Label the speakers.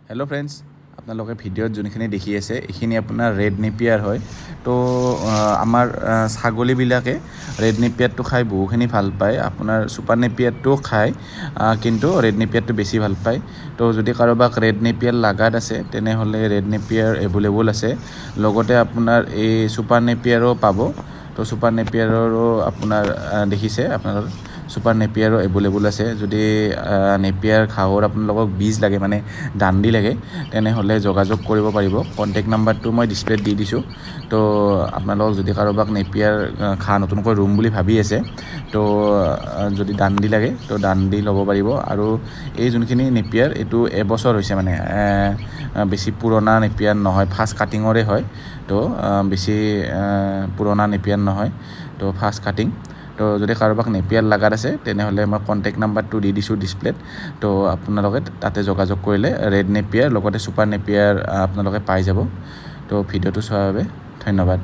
Speaker 1: hello friends আপোনালোকে ভিডিওত যোনখিনি দেখি আছে এখিনি আপোনাৰ ৰেড নেপিয়াৰ হয় তো আমাৰ ছাগলী বিলাকে ৰেড নেপিয়াৰটো খাই বহুখিনি ভাল পায় আপোনাৰ সুপাৰ নেপিয়াৰটো খায় কিন্তু ৰেড নেপিয়াৰটো বেছি ভাল পায় তো যদি কাৰোবাক ৰেড নেপিয়াৰ লাগাত আছে তেনেহলে ৰেড নেপিয়াৰ এভেইলেবল আছে লগতে আপোনাৰ এই সুপাৰ নেপিয়াৰও পাব তো সুপাৰ নেপিয়াৰৰো আপোনাৰ দেখিছে আপোনালোক সুপাৰ নেপিয়াৰো এভেইলেবল আছে যদি নেপিয়াৰ খাওৰ আপোনালোকক বীজ লাগে মানে ডান্ডি লাগে তেনেহলে যোগাযোগ কৰিব পাৰিব কন্টাক্ট নাম্বাৰটো মই ডিসপ্লেত দি দিছো তো আপোনালোক যদি কাৰোবাক নেপিয়াৰ খা নতুনকৈ ৰুম বুলি ভাবি আছে তো যদি ডান্ডি লাগে তো ডান্ডি ল'ব পাৰিব আৰু এই যোনখিনি নেপিয়াৰ এটো এবছৰ হৈছে মানে বেছি পুৰণা নেপিয়াৰ নহয় ফাষ্ট কাটিংৰে হয় তো বেছি পুৰণা নেপিয়াৰ নহয় তো ফাষ্ট কাটিং তো যদি কাৰোবাক নেপিয়াৰ লাগাত আছে তেনেহলে মই কন্টাক্ট নাম্বাৰটো দি দিছো ডিসপ্লেত তো আপোনালোকে তাতে যোগাযোগ কৰিলে ৰেড নেপিয়াৰ লগতে সুপাৰ নেপিয়াৰ আপোনালোকে পাই যাব তো ভিডিওটো চোৱাৰ বাবে ধন্যবাদ